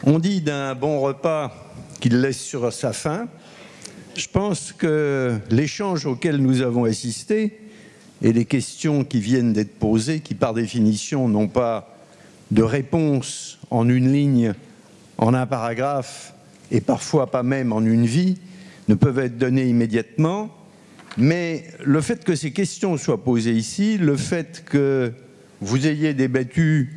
On dit d'un bon repas qu'il laisse sur sa faim. Je pense que l'échange auquel nous avons assisté et les questions qui viennent d'être posées, qui par définition n'ont pas de réponse en une ligne, en un paragraphe, et parfois pas même en une vie, ne peuvent être données immédiatement. Mais le fait que ces questions soient posées ici, le fait que vous ayez débattu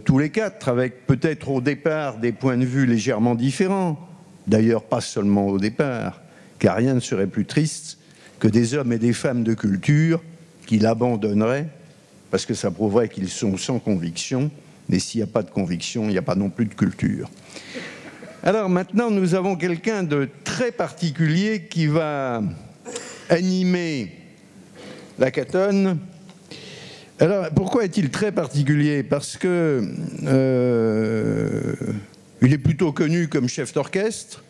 tous les quatre, avec peut-être au départ des points de vue légèrement différents, d'ailleurs pas seulement au départ, car rien ne serait plus triste que des hommes et des femmes de culture qui l'abandonneraient, parce que ça prouverait qu'ils sont sans conviction, mais s'il n'y a pas de conviction, il n'y a pas non plus de culture. Alors maintenant, nous avons quelqu'un de très particulier qui va animer la catonne. Alors, pourquoi est-il très particulier? Parce que il est plutôt connu comme chef d'orchestre.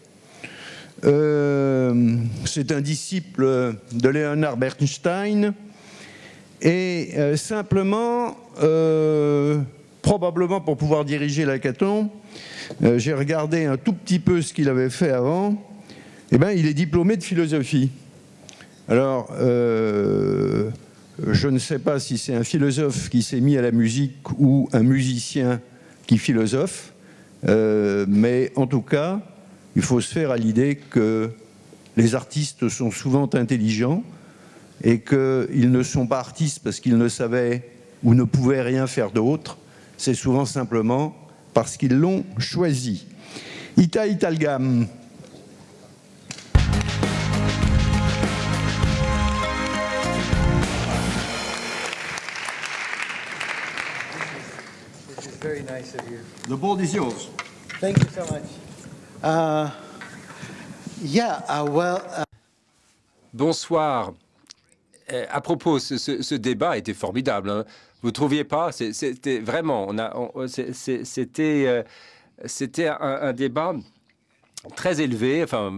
C'est un disciple de Leonard Bernstein. Et simplement, probablement pour pouvoir diriger la caton, j'ai regardé un tout petit peu ce qu'il avait fait avant. Eh bien, il est diplômé de philosophie. Alors, je ne sais pas si c'est un philosophe qui s'est mis à la musique ou un musicien qui philosophe, mais en tout cas, il faut se faire à l'idée que les artistes sont souvent intelligents et qu'ils ne sont pas artistes parce qu'ils ne savaient ou ne pouvaient rien faire d'autre. C'est souvent simplement parce qu'ils l'ont choisi. Ita Italgam. Very nice of you. The board is yours. Thank you so much. Bonsoir. À propos, ce débat était formidable. Hein. Vous ne trouviez pas? C'était vraiment, c'était un débat très élevé. Enfin,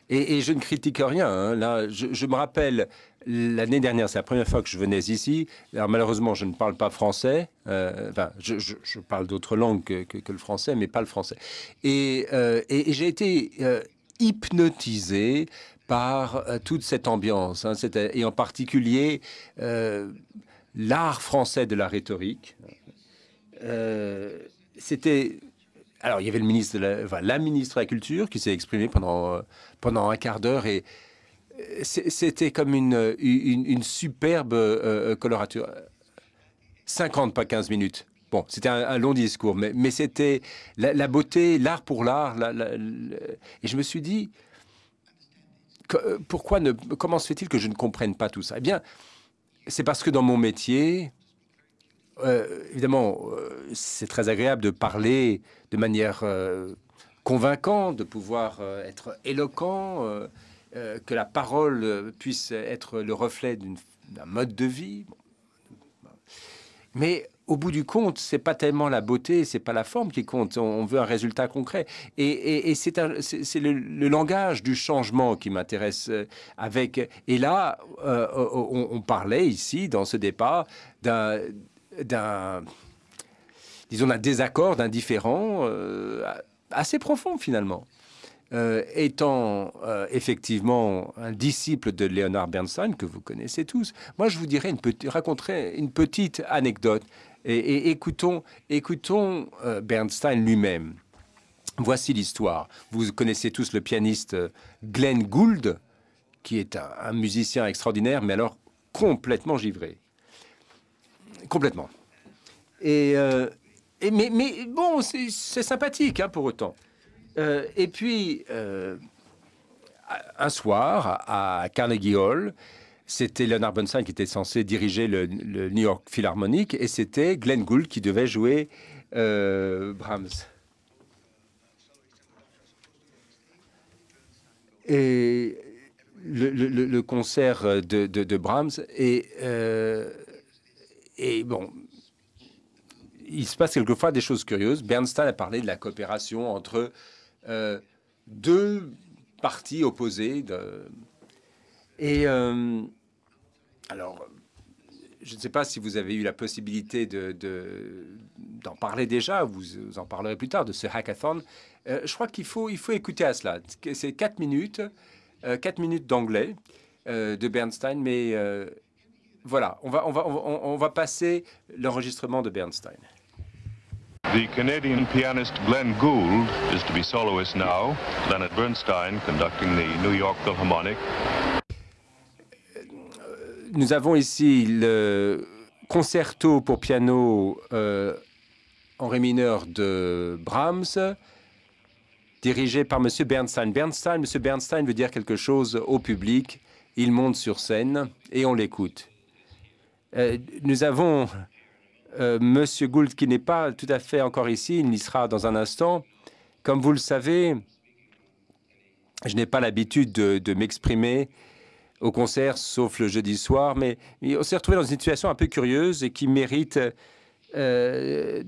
et je ne critique rien. Hein. Là, je me rappelle l'année dernière, c'est la première fois que je venais ici. Alors malheureusement, je ne parle pas français. Enfin, je parle d'autres langues que le français, mais pas le français. Et j'ai été hypnotisé par toute cette ambiance, hein, et en particulier l'art français de la rhétorique. C'était... Alors, il y avait le ministre la ministre de la Culture qui s'est exprimée pendant un quart d'heure et c'était comme une superbe colorature. 50, pas 15 minutes. Bon, c'était un long discours, mais c'était la beauté, l'art pour l'art. Et je me suis dit, comment se fait-il que je ne comprenne pas tout ça? Eh bien, c'est parce que dans mon métier, évidemment, c'est très agréable de parler de manière convaincante, de pouvoir être éloquent, que la parole puisse être le reflet d'un mode de vie. Mais au bout du compte, c'est pas tellement la beauté, c'est pas la forme qui compte. On veut un résultat concret. Et c'est le langage du changement qui m'intéresse. Et là, on parlait ici dans ce débat d'un désaccord, d'un différend assez profond finalement. Étant effectivement un disciple de Leonard Bernstein, que vous connaissez tous, moi je vous raconterai une petite anecdote et écoutons Bernstein lui-même. Voici l'histoire. Vous connaissez tous le pianiste Glenn Gould, qui est un musicien extraordinaire, mais alors complètement givré. Complètement. Mais bon, c'est sympathique hein, pour autant. Et puis, un soir, à Carnegie Hall, c'était Leonard Bernstein qui était censé diriger le New York Philharmonic, et c'était Glenn Gould qui devait jouer Brahms. Et le concert de Brahms, et bon... Il se passe quelquefois des choses curieuses. Bernstein a parlé de la coopération entre deux parties opposées. Alors, je ne sais pas si vous avez eu la possibilité d'en parler déjà, vous en parlerez plus tard, de ce hackathon. Je crois qu'il faut écouter à cela. C'est 4 minutes d'anglais de Bernstein, mais voilà, on va passer l'enregistrement de Bernstein. The Canadian pianist Glenn Gould is to be soloist now. Leonard Bernstein conducting the New York Philharmonic. Nous avons ici le concerto pour piano en ré mineur de Brahms, dirigé par M. Bernstein. M. Bernstein veut dire quelque chose au public. Il monte sur scène et on l'écoute. Nous avons Monsieur Gould qui n'est pas tout à fait encore ici. Il y sera dans un instant. Comme vous le savez, je n'ai pas l'habitude de m'exprimer au concert, sauf le jeudi soir, mais on s'est retrouvé dans une situation un peu curieuse et qui mérite de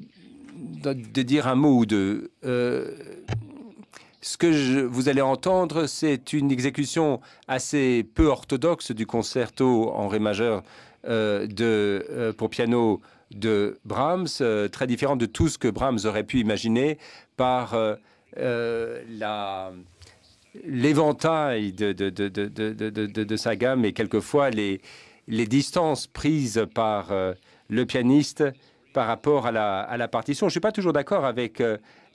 dire un mot ou deux. Ce que vous allez entendre, c'est une exécution assez peu orthodoxe du concerto en ré majeur pour piano de Brahms, très différente de tout ce que Brahms aurait pu imaginer par l'éventail de sa gamme et quelquefois les distances prises par le pianiste par rapport à la partition. Je ne suis pas toujours d'accord avec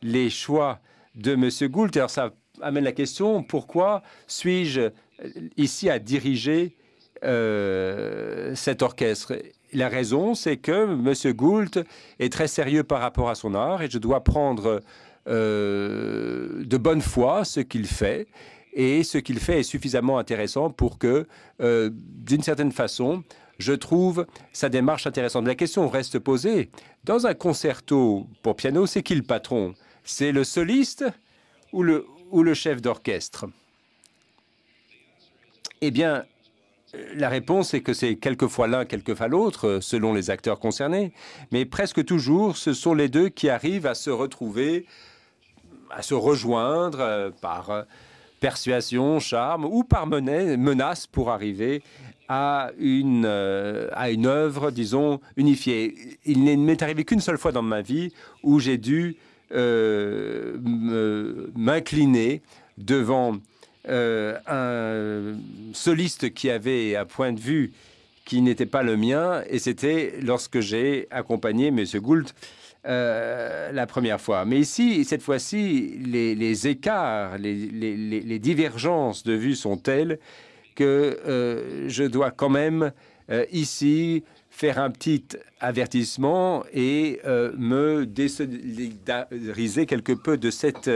les choix de M. Gould. Alors ça amène la question, pourquoi suis-je ici à diriger cet orchestre? La raison, c'est que M. Gould est très sérieux par rapport à son art et je dois prendre de bonne foi ce qu'il fait. Et ce qu'il fait est suffisamment intéressant pour que, d'une certaine façon, je trouve sa démarche intéressante. La question reste posée. Dans un concerto pour piano, c'est qui le patron? C'est le soliste ou le chef d'orchestre? Eh bien, la réponse est que c'est quelquefois l'un, quelquefois l'autre, selon les acteurs concernés. Mais presque toujours, ce sont les deux qui arrivent à se retrouver, à se rejoindre par persuasion, charme ou par menace pour arriver à une œuvre, disons, unifiée. Il ne m'est arrivé qu'une seule fois dans ma vie où j'ai dû m'incliner devant un soliste qui avait un point de vue qui n'était pas le mien, et c'était lorsque j'ai accompagné M. Gould la première fois. Mais ici, cette fois-ci, les écarts, les divergences de vue sont telles que je dois quand même ici faire un petit avertissement et me désolidariser quelque peu de cette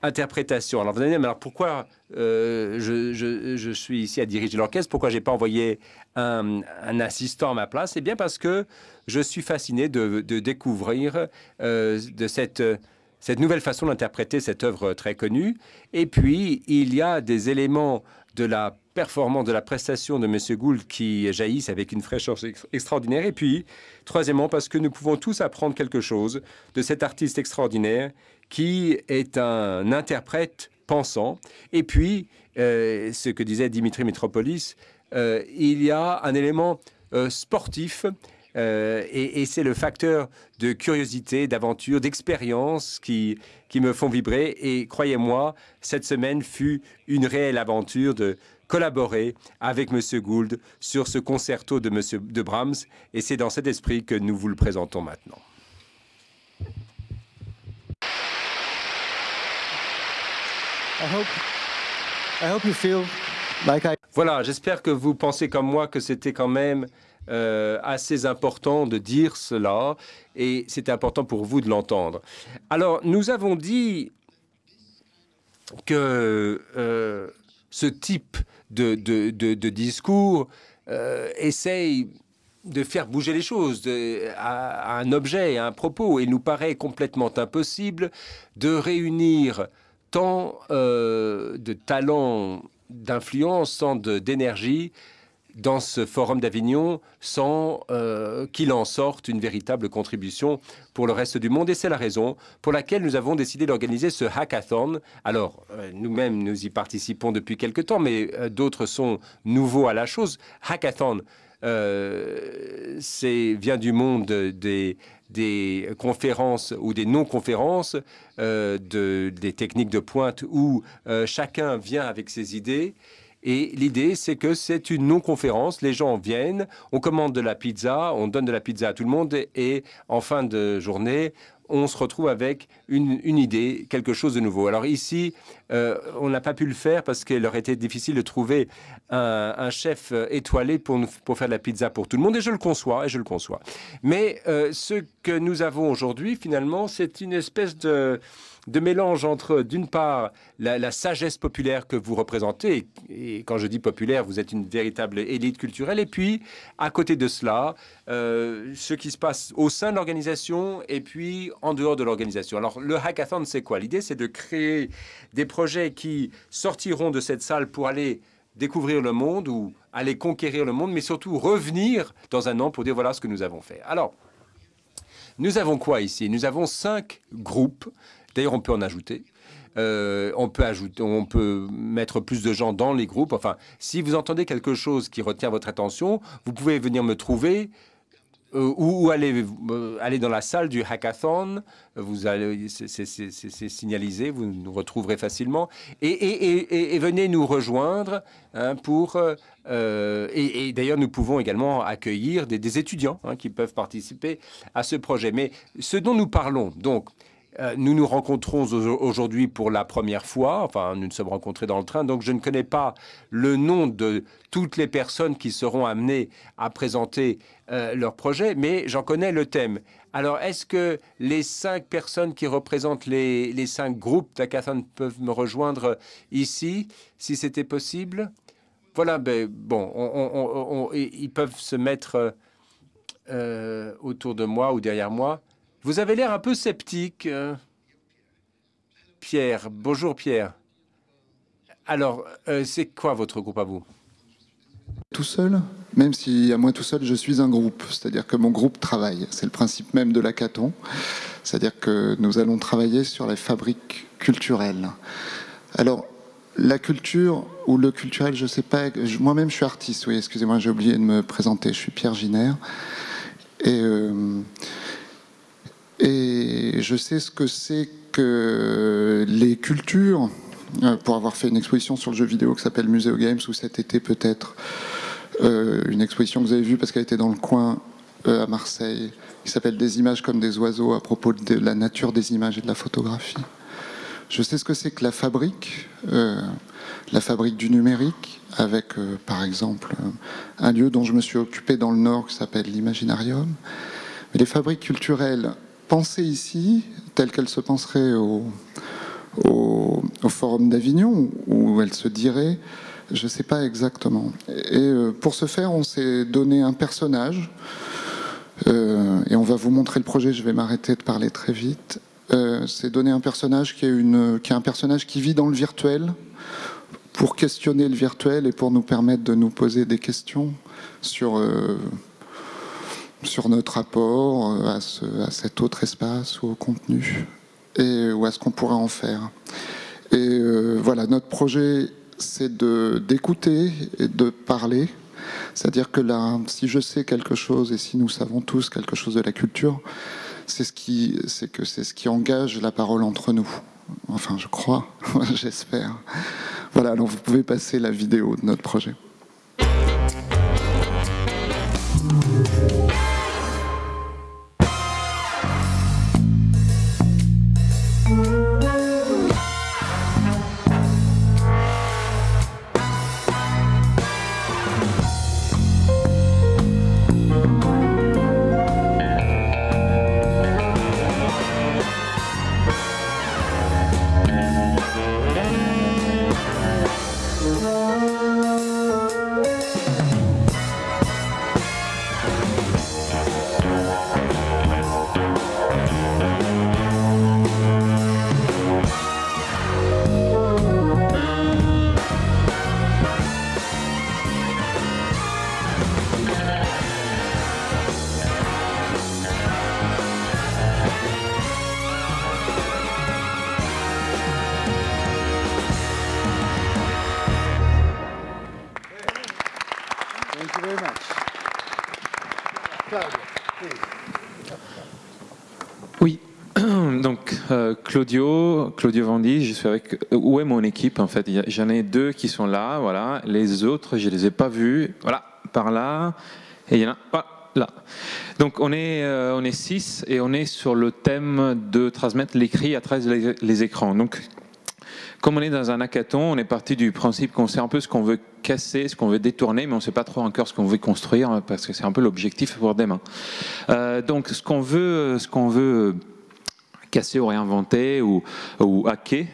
interprétation. Alors vous allez dire, mais alors pourquoi je suis ici à diriger l'orchestre? Pourquoi j'ai pas envoyé un assistant à ma place? Eh bien parce que je suis fasciné de découvrir de cette nouvelle façon d'interpréter cette œuvre très connue. Et puis, il y a des éléments de la performance, de la prestation de M. Gould qui jaillissent avec une fraîcheur extraordinaire. Et puis, troisièmement, parce que nous pouvons tous apprendre quelque chose de cet artiste extraordinaire qui est un interprète pensant. Et puis, ce que disait Dimitri Mitropoulos, il y a un élément sportif et c'est le facteur de curiosité, d'aventure, d'expérience qui me font vibrer. Et croyez-moi, cette semaine fut une réelle aventure de collaborer avec M. Gould sur ce concerto de Brahms. Et c'est dans cet esprit que nous vous le présentons maintenant. I hope you feel like Voilà, j'espère que vous pensez comme moi que c'était quand même assez important de dire cela et c'était important pour vous de l'entendre. Alors, nous avons dit que ce type de discours essaye de faire bouger les choses à un objet, à un propos. Et il nous paraît complètement impossible de réunir tant de talents, d'influence, tant d'énergie dans ce forum d'Avignon sans qu'il en sorte une véritable contribution pour le reste du monde. Et c'est la raison pour laquelle nous avons décidé d'organiser ce hackathon. Alors, nous-mêmes, nous y participons depuis quelque temps, mais d'autres sont nouveaux à la chose. Hackathon vient du monde des conférences ou des non-conférences, des techniques de pointe où chacun vient avec ses idées. Et l'idée, c'est que c'est une non-conférence. Les gens viennent, on commande de la pizza, on donne de la pizza à tout le monde et en fin de journée, on se retrouve avec une idée, quelque chose de nouveau. Alors ici, on n'a pas pu le faire parce qu'il aurait été difficile de trouver un chef étoilé pour faire de la pizza pour tout le monde, et je le conçois, Mais ce que nous avons aujourd'hui, finalement, c'est une espèce de mélange entre, d'une part, la sagesse populaire que vous représentez, et quand je dis populaire, vous êtes une véritable élite culturelle, et puis, à côté de cela, ce qui se passe au sein de l'organisation et puis en dehors de l'organisation. Alors, le hackathon, c'est quoi? L'idée, c'est de créer des projets qui sortiront de cette salle pour aller découvrir le monde ou aller conquérir le monde, mais surtout revenir dans un an pour dire voilà ce que nous avons fait. Alors, nous avons quoi ici? Nous avons 5 groupes. D'ailleurs, on peut en ajouter. On peut mettre plus de gens dans les groupes. Enfin, si vous entendez quelque chose qui retient votre attention, vous pouvez venir me trouver ou aller dans la salle du hackathon. C'est signalisé, vous nous retrouverez facilement. Et venez nous rejoindre et d'ailleurs, nous pouvons également accueillir des étudiants qui peuvent participer à ce projet. Mais ce dont nous parlons, donc, nous nous rencontrons aujourd'hui pour la première fois. Enfin, nous nous sommes rencontrés dans le train, donc je ne connais pas le nom de toutes les personnes qui seront amenées à présenter leur projet, mais j'en connais le thème. Alors, est-ce que les 5 personnes qui représentent les 5 groupes d'hackathon peuvent me rejoindre ici, si c'était possible? Voilà, bon, ils peuvent se mettre autour de moi ou derrière moi. Vous avez l'air un peu sceptique, Pierre. Bonjour, Pierre. Alors, c'est quoi votre groupe à vous? Tout seul, même si à moi tout seul, je suis un groupe. C'est-à-dire que mon groupe travaille. C'est le principe même de l'hackathon. C'est-à-dire que nous allons travailler sur les fabriques culturelles. Alors, la culture ou le culturel, je ne sais pas. Moi-même, je suis artiste. Oui, excusez-moi, j'ai oublié de me présenter. Je suis Pierre Giner. Et je sais ce que c'est que les cultures, pour avoir fait une exposition sur le jeu vidéo qui s'appelle Museo Games, ou cet été peut-être une exposition que vous avez vue parce qu'elle était dans le coin à Marseille, qui s'appelle Des images comme des oiseaux, à propos de la nature des images et de la photographie. Je sais ce que c'est que la fabrique du numérique, avec par exemple un lieu dont je me suis occupé dans le Nord qui s'appelle l'Imaginarium. Mais les fabriques culturelles pensées ici, telles qu'elles se penseraient au Forum d'Avignon, où elles se diraient, je ne sais pas exactement. Et pour ce faire, on s'est donné un personnage, et on va vous montrer le projet, je vais m'arrêter de parler très vite. C'est donner un personnage qui est un personnage qui vit dans le virtuel, pour questionner le virtuel et pour nous permettre de nous poser des questions sur notre rapport à cet autre espace ou au contenu, ou à ce qu'on pourrait en faire. Et voilà, notre projet, c'est d'écouter et de parler. C'est-à-dire que là, si je sais quelque chose, et si nous savons tous quelque chose de la culture, c'est ce qui engage la parole entre nous. Enfin, je crois, j'espère. Voilà, alors vous pouvez passer la vidéo de notre projet. Claudio Vandi, je suis avec... Où est mon équipe en fait? J'en ai 2 qui sont là, voilà. Les autres, je les ai pas vus. Voilà, par là. Et il y en a pas là. Donc on est 6 et on est sur le thème de transmettre l'écrit à travers les écrans. Donc comme on est dans un hackathon, on est parti du principe qu'on sait un peu ce qu'on veut casser, ce qu'on veut détourner, mais on ne sait pas trop encore ce qu'on veut construire, parce que c'est un peu l'objectif pour demain. Donc ce qu'on veut casser ou réinventer ou hacker,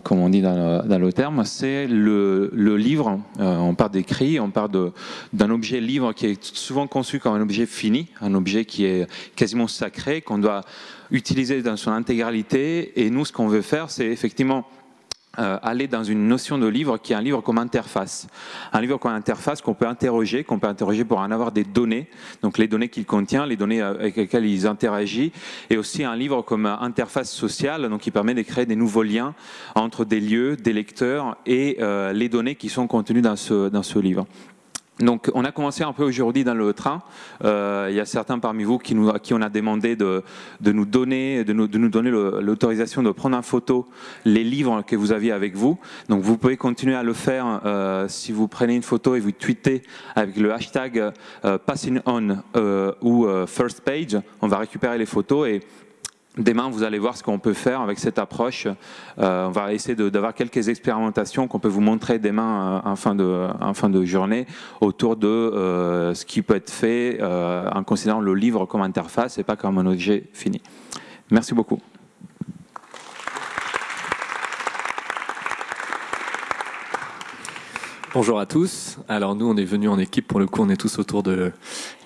comme on dit dans le terme, c'est le livre. On parle d'écrit, on parle d'un objet livre qui est souvent conçu comme un objet fini, un objet qui est quasiment sacré, qu'on doit utiliser dans son intégralité. Et nous, ce qu'on veut faire, c'est effectivement aller dans une notion de livre qui est un livre comme interface. Un livre comme interface qu'on peut interroger pour en avoir des données, donc les données qu'il contient, les données avec lesquelles il interagit, et aussi un livre comme interface sociale, donc qui permet de créer des nouveaux liens entre des lieux, des lecteurs et les données qui sont contenues dans ce livre. Donc, on a commencé un peu aujourd'hui dans le train. Il y a certains parmi vous qui on a demandé de nous donner l'autorisation de prendre en photo les livres que vous aviez avec vous. Donc, vous pouvez continuer à le faire si vous prenez une photo et vous tweetez avec le hashtag passing on ou first page. On va récupérer les photos et demain, vous allez voir ce qu'on peut faire avec cette approche. On va essayer d'avoir quelques expérimentations qu'on peut vous montrer demain en fin de journée autour de ce qui peut être fait en considérant le livre comme interface et pas comme un objet fini. Merci beaucoup. Bonjour à tous. Alors nous, on est venus en équipe. Pour le coup, on est tous autour de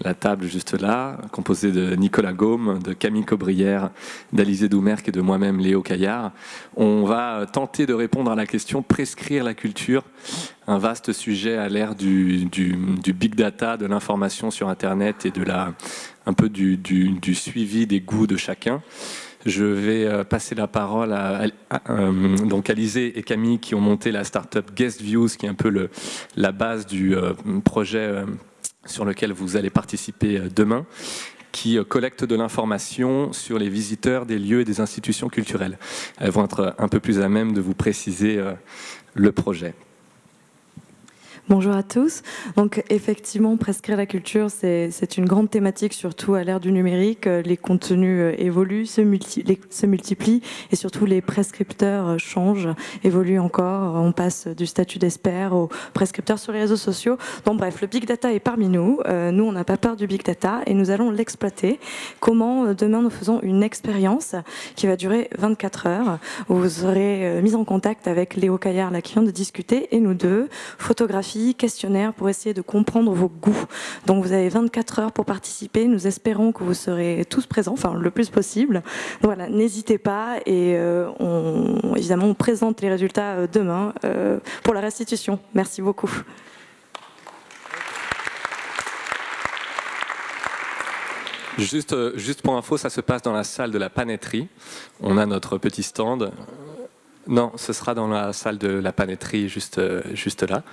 la table juste là, composée de Nicolas Gaume, de Camille Cobrière, d'Alizé Doumerc et de moi-même, Léo Caillard. On va tenter de répondre à la question « Prescrire la culture ?» Un vaste sujet à l'ère du big data, de l'information sur Internet et un peu du suivi des goûts de chacun. Je vais passer la parole à Alizé et Camille qui ont monté la start-up Guest Views, qui est un peu la base du projet sur lequel vous allez participer demain, qui collecte de l'information sur les visiteurs des lieux et des institutions culturelles. Elles vont être un peu plus à même de vous préciser le projet. Bonjour à tous. Donc effectivement, prescrire la culture, c'est une grande thématique, surtout à l'ère du numérique. Les contenus évoluent, se multiplient et surtout les prescripteurs changent, évoluent encore. On passe du statut d'expert aux prescripteurs sur les réseaux sociaux. Donc bref, le big data est parmi nous. Nous, on n'a pas peur du big data et nous allons l'exploiter. Comment demain nous faisons une expérience qui va durer 24 heures où vous serez mis en contact avec Léo Caillard, la qui vient de discuter, et nous deux, photographie, questionnaire pour essayer de comprendre vos goûts. Donc vous avez 24 heures pour participer. Nous espérons que vous serez tous présents, enfin le plus possible. Donc voilà, n'hésitez pas et évidemment on présente les résultats demain pour la restitution. Merci beaucoup. Juste pour info, ça se passe dans la salle de la panetterie. On a notre petit stand. Non, ce sera dans la salle de la panetterie, juste là.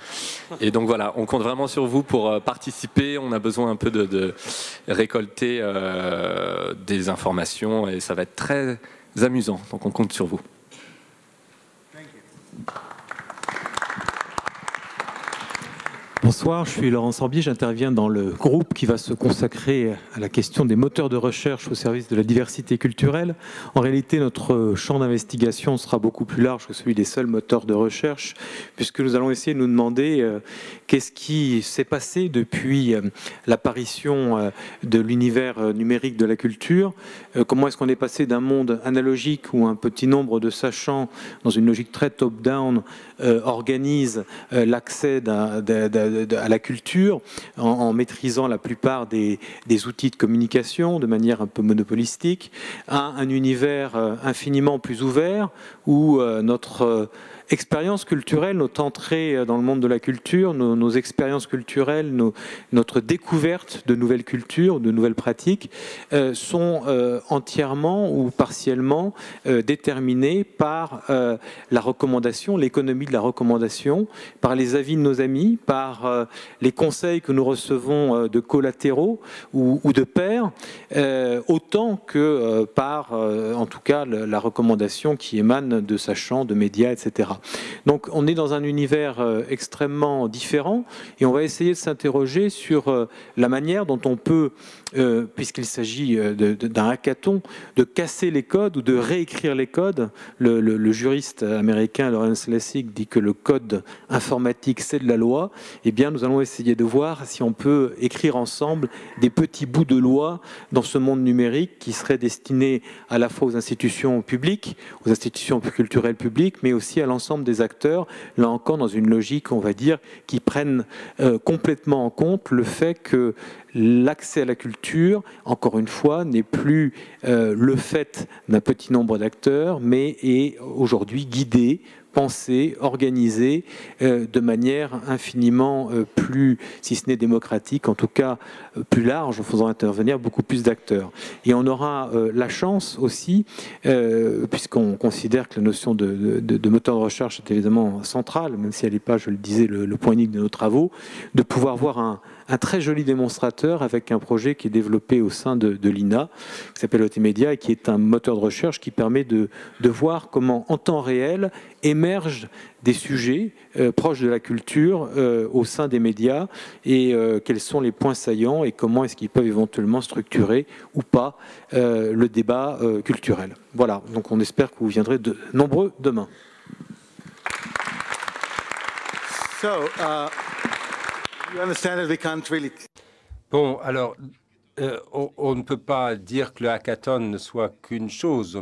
Et donc voilà, on compte vraiment sur vous pour participer. On a besoin un peu de récolter des informations et ça va être très amusant. Donc on compte sur vous. Bonsoir, je suis Laurent Sorbier, j'interviens dans le groupe qui va se consacrer à la question des moteurs de recherche au service de la diversité culturelle. En réalité, notre champ d'investigation sera beaucoup plus large que celui des seuls moteurs de recherche, puisque nous allons essayer de nous demander qu'est-ce qui s'est passé depuis l'apparition de l'univers numérique de la culture, comment est-ce qu'on est passé d'un monde analogique où un petit nombre de sachants, dans une logique très top-down, organise l'accès à la culture en maîtrisant la plupart des outils de communication de manière un peu monopolistique, à un univers infiniment plus ouvert où notre expérience culturelle, notre entrée dans le monde de la culture, nos expériences culturelles, notre découverte de nouvelles cultures, de nouvelles pratiques sont entièrement ou partiellement déterminées par la recommandation, l'économie de la recommandation, par les avis de nos amis, par par les conseils que nous recevons de collatéraux ou de pairs, autant que par, en tout cas, la recommandation qui émane de sachants, de médias, etc. Donc on est dans un univers extrêmement différent et on va essayer de s'interroger sur la manière dont on peut, puisqu'il s'agit d'un hackathon, de casser les codes ou de réécrire les codes. Le juriste américain Lawrence Lessig dit que le code informatique c'est de la loi. Eh bien nous allons essayer de voir si on peut écrire ensemble des petits bouts de loi dans ce monde numérique qui serait destiné à la fois aux institutions publiques, aux institutions culturelles publiques, mais aussi à l'ensemble des acteurs, là encore dans une logique, on va dire, qui prenne complètement en compte le fait que l'accès à la culture, encore une fois, n'est plus le fait d'un petit nombre d'acteurs, mais est aujourd'hui guidé, pensé, organisé de manière infiniment plus, si ce n'est démocratique, en tout cas plus large, en faisant intervenir beaucoup plus d'acteurs. Et on aura la chance aussi, puisqu'on considère que la notion de moteur de recherche est évidemment centrale, même si elle n'est pas, je le disais, le point unique de nos travaux, de pouvoir voir un très joli démonstrateur avec un projet qui est développé au sein de l'INA, qui s'appelle Otemedia et qui est un moteur de recherche qui permet de voir comment, en temps réel, émergent des sujets proches de la culture au sein des médias et quels sont les points saillants et comment est-ce qu'ils peuvent éventuellement structurer ou pas le débat culturel. Voilà, donc on espère que vous viendrez nombreux demain. You understand that we can't really... Bon, alors, on ne peut pas dire que le hackathon ne soit qu'une chose.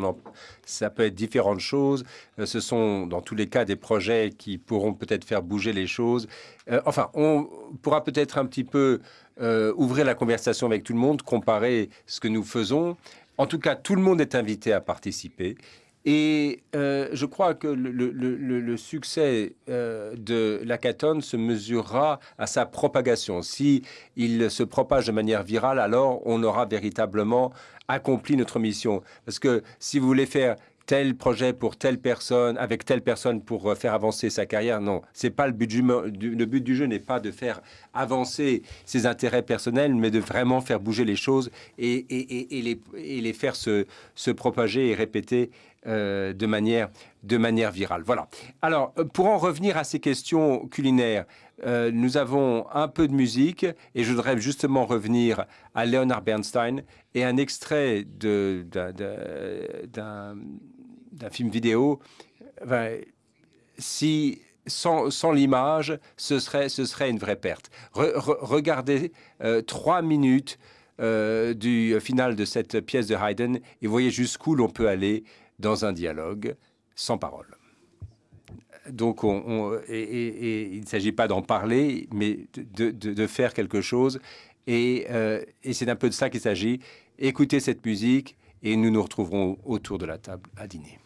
Ça peut être différentes choses. Ce sont, dans tous les cas, des projets qui pourront peut-être faire bouger les choses. Enfin, on pourra peut-être un petit peu ouvrir la conversation avec tout le monde, comparer ce que nous faisons. En tout cas, tout le monde est invité à participer. Et je crois que le succès de l'hackathon se mesurera à sa propagation. Si il se propage de manière virale, alors on aura véritablement accompli notre mission. Parce que si vous voulez faire tel projet pour telle personne, avec telle personne pour faire avancer sa carrière, non. C'est pas le but du jeu n'est pas de faire avancer ses intérêts personnels, mais de vraiment faire bouger les choses et les faire se propager et répéter de manière virale. Voilà. Alors, pour en revenir à ces questions culinaires, nous avons un peu de musique et je voudrais justement revenir à Leonard Bernstein et un extrait d'un film vidéo. Si sans l'image, ce serait une vraie perte. Regardez 3 minutes du final de cette pièce de Haydn et voyez jusqu'où l'on peut aller dans un dialogue sans parole. Donc, il ne s'agit pas d'en parler, mais de faire quelque chose. Et c'est un peu de ça qu'il s'agit. Écoutez cette musique et nous nous retrouverons autour de la table à dîner.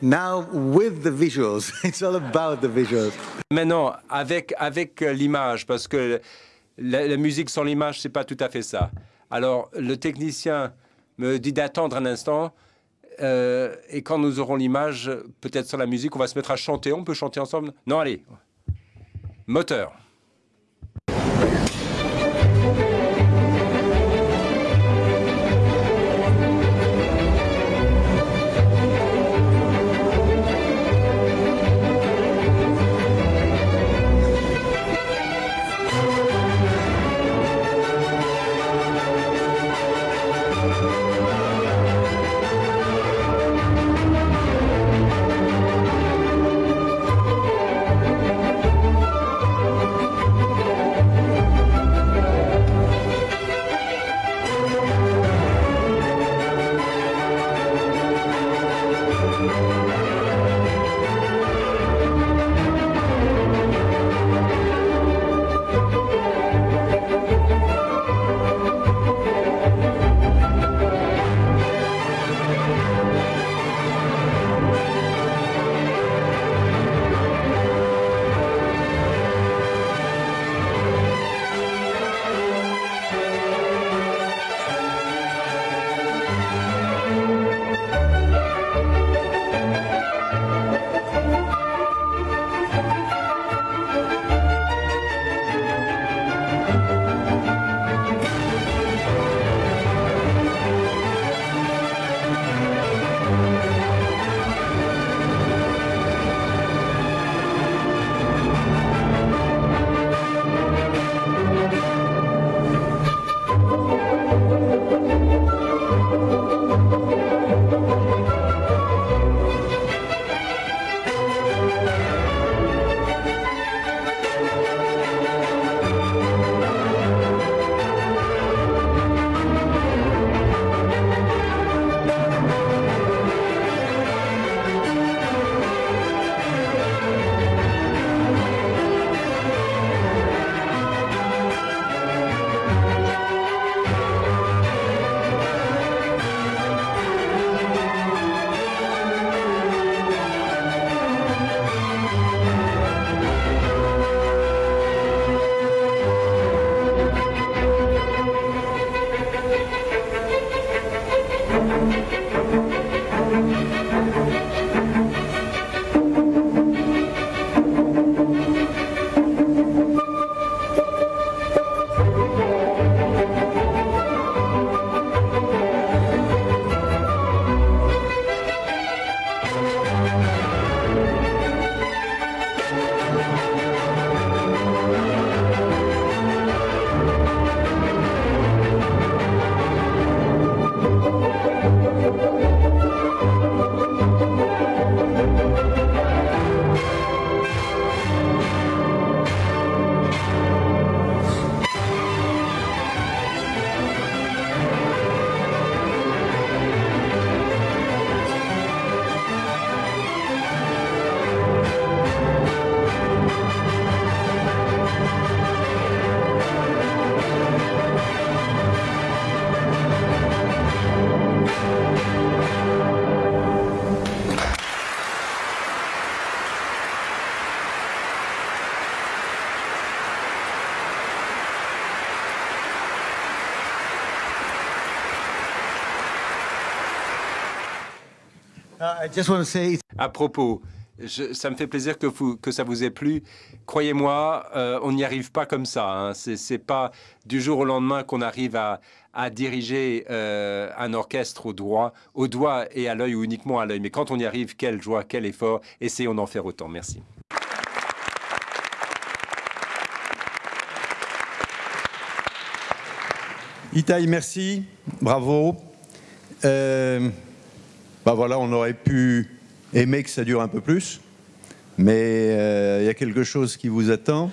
Now with the visuals, it's all about the visuals. Maintenant, avec l'image, parce que la musique sans l'image, c'est pas tout à fait ça. Alors, le technicien me dit d'attendre un instant, et quand nous aurons l'image, peut-être sans la musique, on va se mettre à chanter. On peut chanter ensemble? Non, allez. Moteur. I just want to say À propos, ça me fait plaisir que ça vous ait plu. Croyez-moi, on n'y arrive pas comme ça. Hein. C'est pas du jour au lendemain qu'on arrive à diriger un orchestre au doigt et à l'œil ou uniquement à l'œil. Mais quand on y arrive, quelle joie, quel effort. Essayons d'en faire autant. Merci. Itai, merci. Bravo. Voilà, on aurait pu aimer que ça dure un peu plus, mais il y a quelque chose qui vous attend.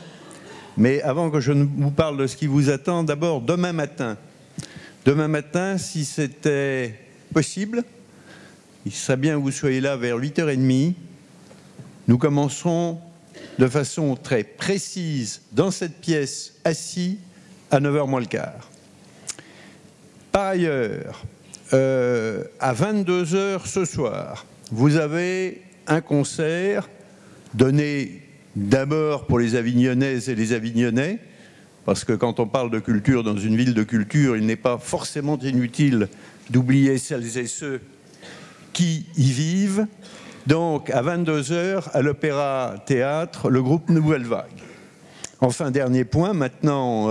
Mais avant que je ne vous parle de ce qui vous attend, d'abord, demain matin, si c'était possible, il serait bien que vous soyez là vers 8h30. Nous commencerons de façon très précise dans cette pièce, assis, à 9h moins le quart. Par ailleurs, à 22h ce soir, vous avez un concert donné d'abord pour les Avignonnaises et les Avignonnais, parce que quand on parle de culture dans une ville de culture, il n'est pas forcément inutile d'oublier celles et ceux qui y vivent. Donc à 22h, à l'Opéra Théâtre, le groupe Nouvelle Vague. Enfin, dernier point, maintenant...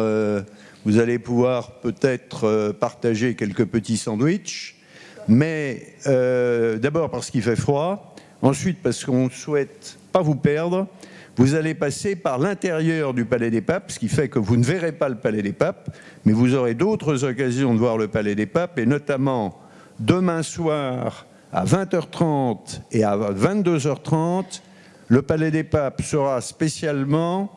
vous allez pouvoir peut-être partager quelques petits sandwichs, mais d'abord parce qu'il fait froid, ensuite parce qu'on ne souhaite pas vous perdre. Vous allez passer par l'intérieur du Palais des Papes, ce qui fait que vous ne verrez pas le Palais des Papes, mais vous aurez d'autres occasions de voir le Palais des Papes, et notamment demain soir à 20h30 et à 22h30, le Palais des Papes sera spécialement...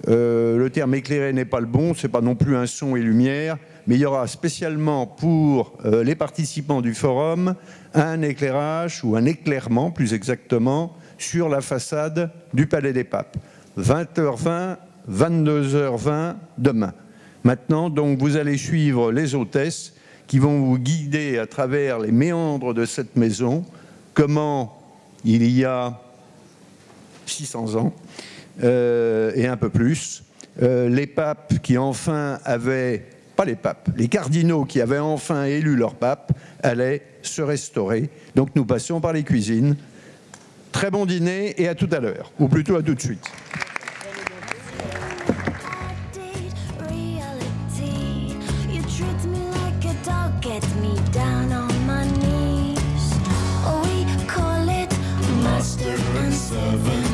le terme éclairé n'est pas le bon, c'est pas non plus un son et lumière, mais il y aura spécialement pour les participants du forum un éclairage ou un éclairement plus exactement sur la façade du Palais des Papes. 20h20, 22h20 demain. Maintenant, donc, vous allez suivre les hôtesses qui vont vous guider à travers les méandres de cette maison, comment il y a 600 ans, et un peu plus, les papes qui enfin avaient, pas les papes, les cardinaux qui avaient enfin élu leur pape allaient se restaurer. Donc nous passons par les cuisines. Très bon dîner et à tout à l'heure, ou plutôt à tout de suite. treats me like a dog, gets me down on my knees. We call it master and servant.